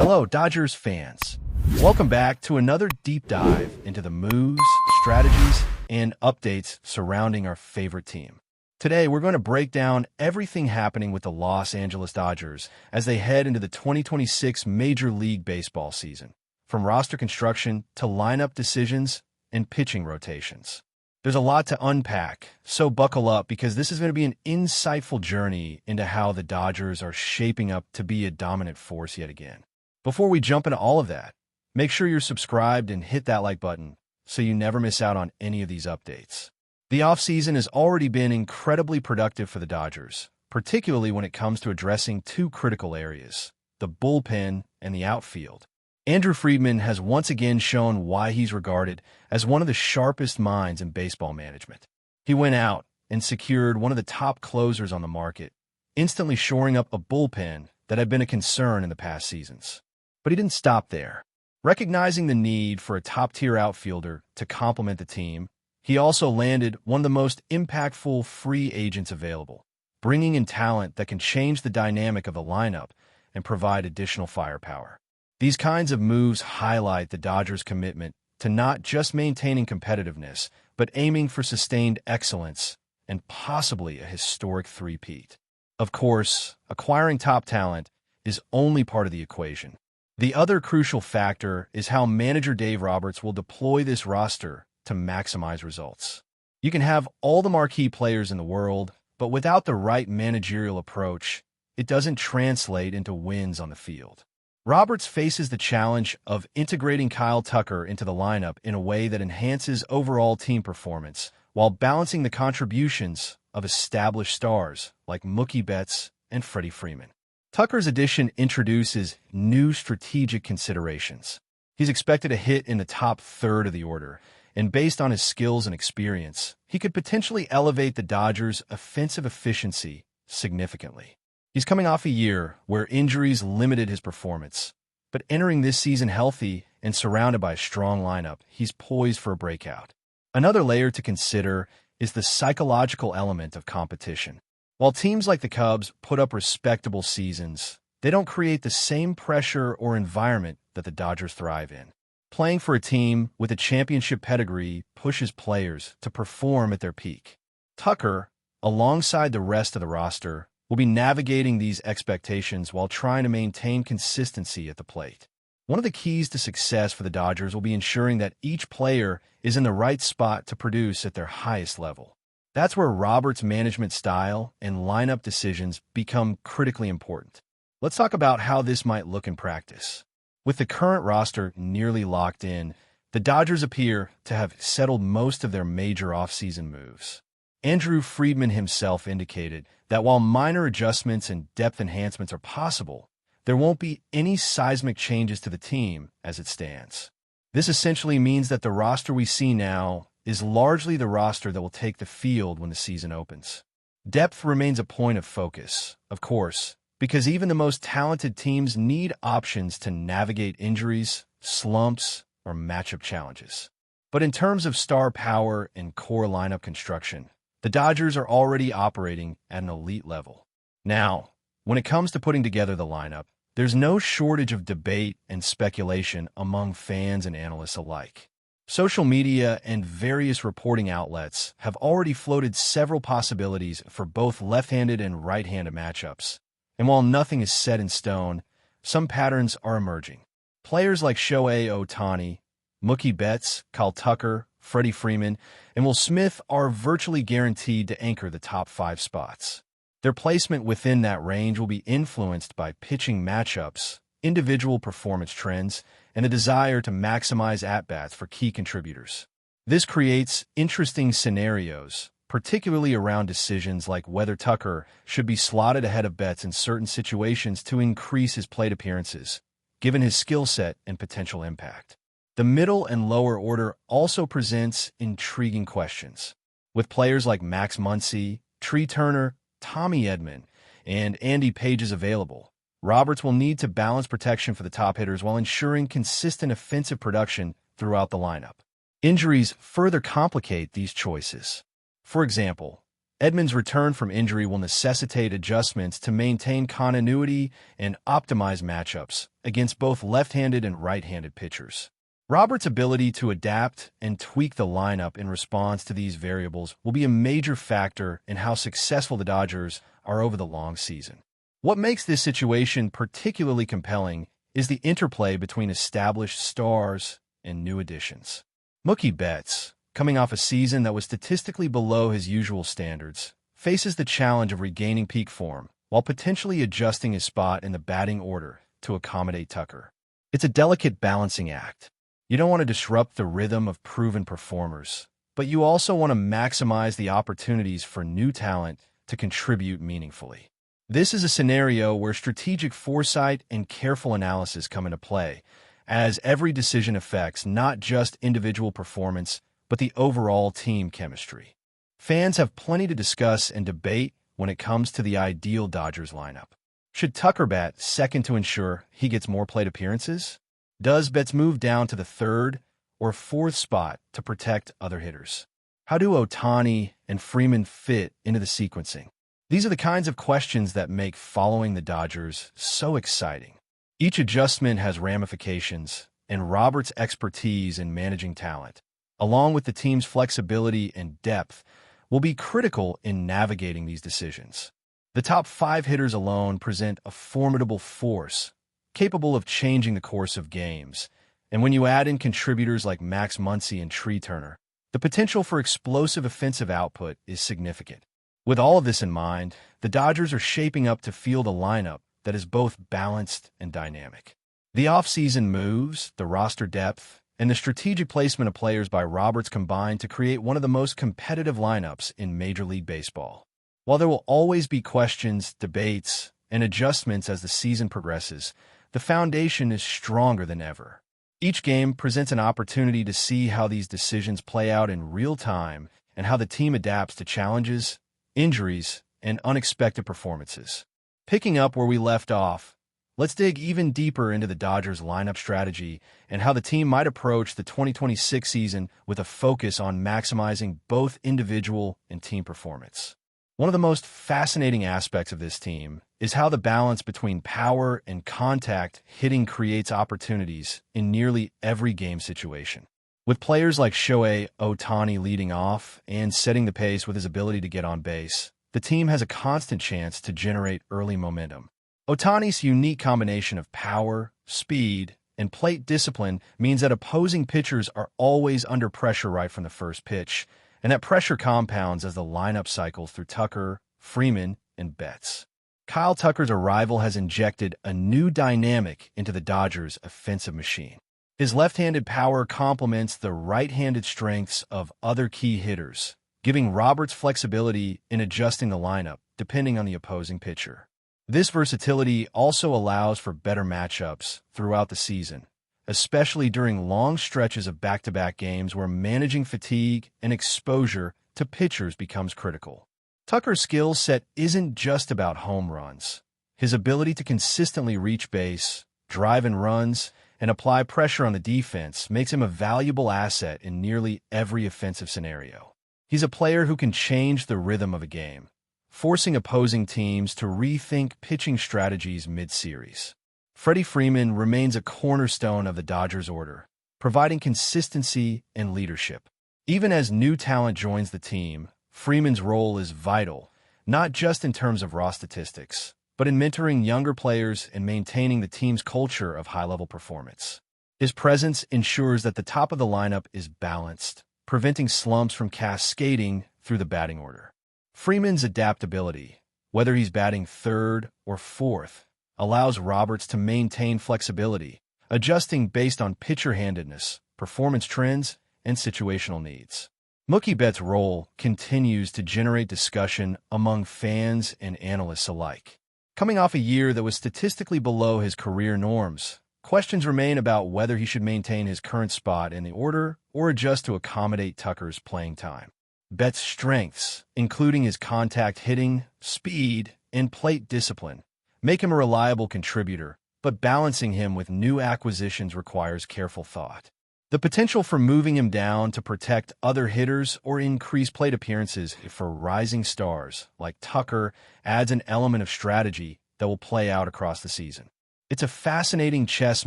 Hello, Dodgers fans. Welcome back to another deep dive into the moves, strategies, and updates surrounding our favorite team. Today, we're going to break down everything happening with the Los Angeles Dodgers as they head into the 2026 Major League Baseball season, from roster construction to lineup decisions and pitching rotations. There's a lot to unpack, so buckle up because this is going to be an insightful journey into how the Dodgers are shaping up to be a dominant force yet again. Before we jump into all of that, make sure you're subscribed and hit that like button so you never miss out on any of these updates. The offseason has already been incredibly productive for the Dodgers, particularly when it comes to addressing two critical areas, the bullpen and the outfield. Andrew Friedman has once again shown why he's regarded as one of the sharpest minds in baseball management. He went out and secured one of the top closers on the market, instantly shoring up a bullpen that had been a concern in the past seasons. But he didn't stop there. Recognizing the need for a top-tier outfielder to complement the team, he also landed one of the most impactful free agents available, bringing in talent that can change the dynamic of the lineup and provide additional firepower. These kinds of moves highlight the Dodgers' commitment to not just maintaining competitiveness, but aiming for sustained excellence and possibly a historic three-peat. Of course, acquiring top talent is only part of the equation. The other crucial factor is how manager Dave Roberts will deploy this roster to maximize results. You can have all the marquee players in the world, but without the right managerial approach, it doesn't translate into wins on the field. Roberts faces the challenge of integrating Kyle Tucker into the lineup in a way that enhances overall team performance while balancing the contributions of established stars like Mookie Betts and Freddie Freeman. Tucker's addition introduces new strategic considerations. He's expected to hit in the top third of the order, and based on his skills and experience, he could potentially elevate the Dodgers' offensive efficiency significantly. He's coming off a year where injuries limited his performance, but entering this season healthy and surrounded by a strong lineup, he's poised for a breakout. Another layer to consider is the psychological element of competition. While teams like the Cubs put up respectable seasons, they don't create the same pressure or environment that the Dodgers thrive in. Playing for a team with a championship pedigree pushes players to perform at their peak. Tucker, alongside the rest of the roster, will be navigating these expectations while trying to maintain consistency at the plate. One of the keys to success for the Dodgers will be ensuring that each player is in the right spot to produce at their highest level. That's where Roberts' management style and lineup decisions become critically important. Let's talk about how this might look in practice. With the current roster nearly locked in, the Dodgers appear to have settled most of their major offseason moves. Andrew Friedman himself indicated that while minor adjustments and depth enhancements are possible, there won't be any seismic changes to the team as it stands. This essentially means that the roster we see now is largely the roster that will take the field when the season opens. Depth remains a point of focus, of course, because even the most talented teams need options to navigate injuries, slumps, or matchup challenges. But in terms of star power and core lineup construction, the Dodgers are already operating at an elite level. Now, when it comes to putting together the lineup, there's no shortage of debate and speculation among fans and analysts alike. Social media and various reporting outlets have already floated several possibilities for both left-handed and right-handed matchups. And while nothing is set in stone, some patterns are emerging. Players like Shohei Ohtani, Mookie Betts, Kyle Tucker, Freddie Freeman, and Will Smith are virtually guaranteed to anchor the top 5 spots. Their placement within that range will be influenced by pitching matchups, individual performance trends, and the desire to maximize at-bats for key contributors. This creates interesting scenarios, particularly around decisions like whether Tucker should be slotted ahead of Betts in certain situations to increase his plate appearances, given his skill set and potential impact. The middle and lower order also presents intriguing questions. With players like Max Muncy, Tree Turner, Tommy Edman, and Andy Pages available, Roberts will need to balance protection for the top hitters while ensuring consistent offensive production throughout the lineup. Injuries further complicate these choices. For example, Edman's return from injury will necessitate adjustments to maintain continuity and optimize matchups against both left-handed and right-handed pitchers. Roberts' ability to adapt and tweak the lineup in response to these variables will be a major factor in how successful the Dodgers are over the long season. What makes this situation particularly compelling is the interplay between established stars and new additions. Mookie Betts, coming off a season that was statistically below his usual standards, faces the challenge of regaining peak form while potentially adjusting his spot in the batting order to accommodate Tucker. It's a delicate balancing act. You don't want to disrupt the rhythm of proven performers, but you also want to maximize the opportunities for new talent to contribute meaningfully. This is a scenario where strategic foresight and careful analysis come into play, as every decision affects not just individual performance, but the overall team chemistry. Fans have plenty to discuss and debate when it comes to the ideal Dodgers lineup. Should Tucker bat second to ensure he gets more plate appearances? Does Betts move down to the third or fourth spot to protect other hitters? How do Ohtani and Freeman fit into the sequencing? These are the kinds of questions that make following the Dodgers so exciting. Each adjustment has ramifications, and Roberts' expertise in managing talent, along with the team's flexibility and depth, will be critical in navigating these decisions. The top 5 hitters alone present a formidable force, capable of changing the course of games, and when you add in contributors like Max Muncy and Tree Turner, the potential for explosive offensive output is significant. With all of this in mind, the Dodgers are shaping up to field a lineup that is both balanced and dynamic. The offseason moves, the roster depth, and the strategic placement of players by Roberts combine to create one of the most competitive lineups in Major League Baseball. While there will always be questions, debates, and adjustments as the season progresses, the foundation is stronger than ever. Each game presents an opportunity to see how these decisions play out in real time and how the team adapts to challenges, injuries, and unexpected performances. Picking up where we left off, let's dig even deeper into the Dodgers' lineup strategy and how the team might approach the 2026 season with a focus on maximizing both individual and team performance. One of the most fascinating aspects of this team is how the balance between power and contact hitting creates opportunities in nearly every game situation. With players like Shohei Ohtani leading off and setting the pace with his ability to get on base, the team has a constant chance to generate early momentum. Ohtani's unique combination of power, speed, and plate discipline means that opposing pitchers are always under pressure right from the first pitch, and that pressure compounds as the lineup cycles through Tucker, Freeman, and Betts. Kyle Tucker's arrival has injected a new dynamic into the Dodgers' offensive machine. His left-handed power complements the right-handed strengths of other key hitters, giving Roberts flexibility in adjusting the lineup depending on the opposing pitcher. This versatility also allows for better matchups throughout the season, especially during long stretches of back-to-back games where managing fatigue and exposure to pitchers becomes critical. Tucker's skill set isn't just about home runs. His ability to consistently reach base, drive in runs, and apply pressure on the defense makes him a valuable asset in nearly every offensive scenario. He's a player who can change the rhythm of a game, forcing opposing teams to rethink pitching strategies mid-series. Freddie Freeman remains a cornerstone of the Dodgers order, providing consistency and leadership. Even as new talent joins the team, Freeman's role is vital, not just in terms of raw statistics, but in mentoring younger players and maintaining the team's culture of high-level performance. His presence ensures that the top of the lineup is balanced, preventing slumps from cascading through the batting order. Freeman's adaptability, whether he's batting third or fourth, allows Roberts to maintain flexibility, adjusting based on pitcher handedness, performance trends, and situational needs. Mookie Betts' role continues to generate discussion among fans and analysts alike. Coming off a year that was statistically below his career norms, questions remain about whether he should maintain his current spot in the order or adjust to accommodate Tucker's playing time. Betts' strengths, including his contact hitting, speed, and plate discipline, make him a reliable contributor, but balancing him with new acquisitions requires careful thought. The potential for moving him down to protect other hitters or increase plate appearances for rising stars like Tucker adds an element of strategy that will play out across the season. It's a fascinating chess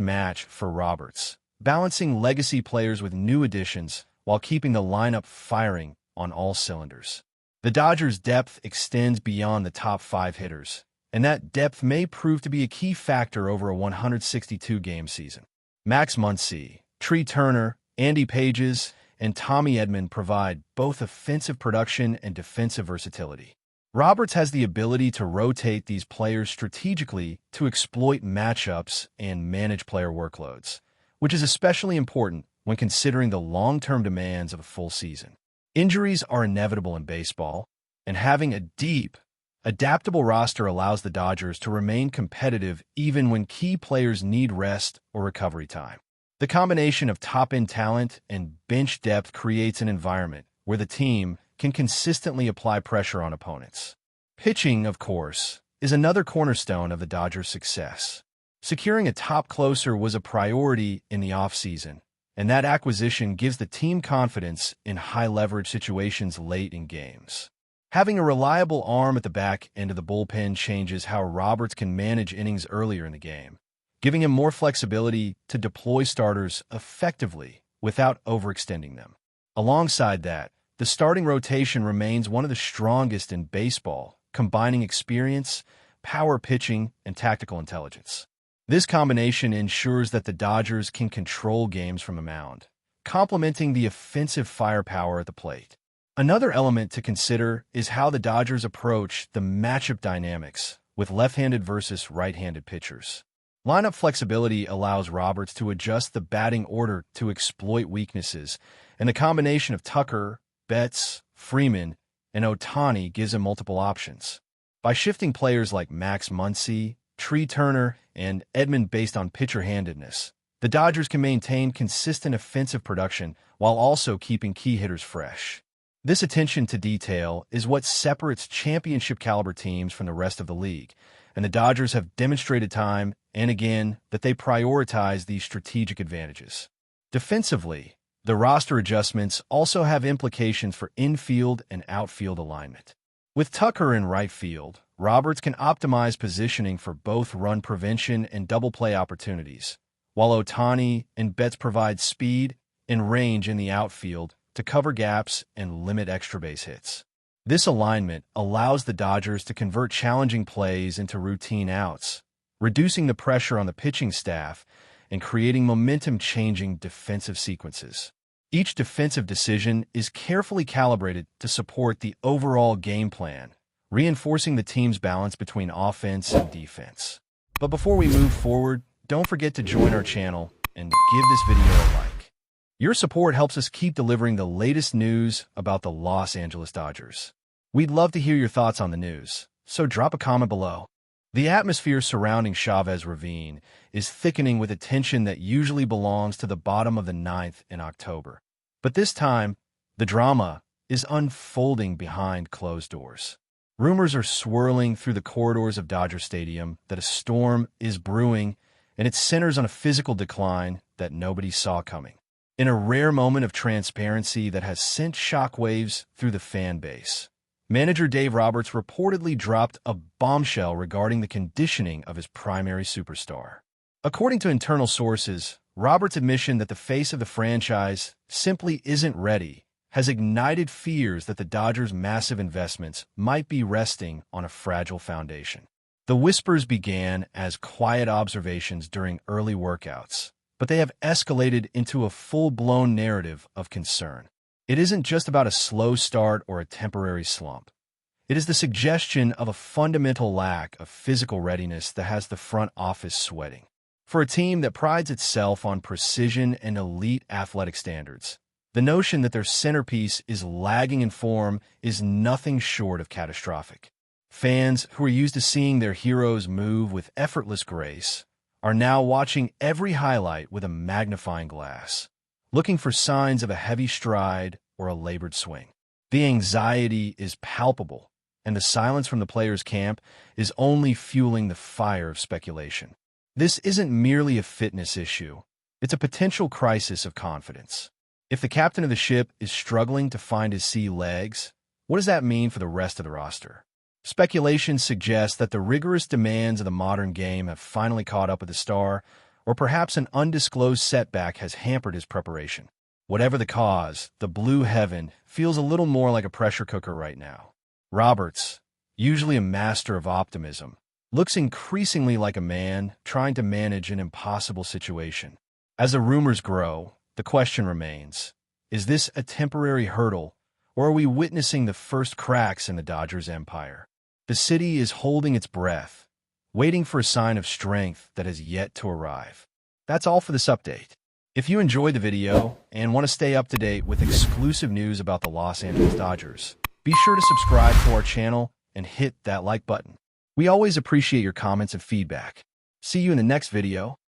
match for Roberts, balancing legacy players with new additions while keeping the lineup firing on all cylinders. The Dodgers' depth extends beyond the top 5 hitters, and that depth may prove to be a key factor over a 162-game season. Max Muncy, Tree Turner, Andy Pages, and Tommy Edman provide both offensive production and defensive versatility. Roberts has the ability to rotate these players strategically to exploit matchups and manage player workloads, which is especially important when considering the long-term demands of a full season. Injuries are inevitable in baseball, and having a deep, adaptable roster allows the Dodgers to remain competitive even when key players need rest or recovery time. The combination of top-end talent and bench depth creates an environment where the team can consistently apply pressure on opponents. Pitching, of course, is another cornerstone of the Dodgers' success. Securing a top closer was a priority in the offseason, and that acquisition gives the team confidence in high-leverage situations late in games. Having a reliable arm at the back end of the bullpen changes how Roberts can manage innings earlier in the game, giving him more flexibility to deploy starters effectively without overextending them. Alongside that, the starting rotation remains one of the strongest in baseball, combining experience, power pitching, and tactical intelligence. This combination ensures that the Dodgers can control games from the mound, complementing the offensive firepower at the plate. Another element to consider is how the Dodgers approach the matchup dynamics with left-handed versus right-handed pitchers. Lineup flexibility allows Roberts to adjust the batting order to exploit weaknesses, and the combination of Tucker, Betts, Freeman, and Ohtani gives him multiple options. By shifting players like Max Muncy, Tree Turner, and Edman based on pitcher-handedness, the Dodgers can maintain consistent offensive production while also keeping key hitters fresh. This attention to detail is what separates championship-caliber teams from the rest of the league, and the Dodgers have demonstrated time and again that they prioritize these strategic advantages. Defensively, the roster adjustments also have implications for infield and outfield alignment. With Tucker in right field, Roberts can optimize positioning for both run prevention and double play opportunities, while Ohtani and Betts provide speed and range in the outfield to cover gaps and limit extra base hits. This alignment allows the Dodgers to convert challenging plays into routine outs, reducing the pressure on the pitching staff and creating momentum-changing defensive sequences. Each defensive decision is carefully calibrated to support the overall game plan, reinforcing the team's balance between offense and defense. But before we move forward, don't forget to join our channel and give this video a like. Your support helps us keep delivering the latest news about the Los Angeles Dodgers. We'd love to hear your thoughts on the news, so drop a comment below. The atmosphere surrounding Chavez Ravine is thickening with a tension that usually belongs to the bottom of the ninth in October. But this time, the drama is unfolding behind closed doors. Rumors are swirling through the corridors of Dodger Stadium that a storm is brewing, and it centers on a physical decline that nobody saw coming. In a rare moment of transparency that has sent shockwaves through the fan base, manager Dave Roberts reportedly dropped a bombshell regarding the conditioning of his primary superstar. According to internal sources, Roberts' admission that the face of the franchise simply isn't ready has ignited fears that the Dodgers' massive investments might be resting on a fragile foundation. The whispers began as quiet observations during early workouts, but they have escalated into a full-blown narrative of concern. It isn't just about a slow start or a temporary slump. It is the suggestion of a fundamental lack of physical readiness that has the front office sweating. For a team that prides itself on precision and elite athletic standards, the notion that their centerpiece is lagging in form is nothing short of catastrophic. Fans who are used to seeing their heroes move with effortless grace are now watching every highlight with a magnifying glass, looking for signs of a heavy stride or a labored swing. The anxiety is palpable, and the silence from the players' camp is only fueling the fire of speculation. This isn't merely a fitness issue. It's a potential crisis of confidence. If the captain of the ship is struggling to find his sea legs, what does that mean for the rest of the roster? Speculation suggests that the rigorous demands of the modern game have finally caught up with the star, or perhaps an undisclosed setback has hampered his preparation. Whatever the cause, the Blue Heaven feels a little more like a pressure cooker right now. Roberts, usually a master of optimism, looks increasingly like a man trying to manage an impossible situation. As the rumors grow, the question remains, is this a temporary hurdle, or are we witnessing the first cracks in the Dodgers' empire? The city is holding its breath, waiting for a sign of strength that has yet to arrive. That's all for this update. If you enjoyed the video and want to stay up to date with exclusive news about the Los Angeles Dodgers, be sure to subscribe to our channel and hit that like button. We always appreciate your comments and feedback. See you in the next video.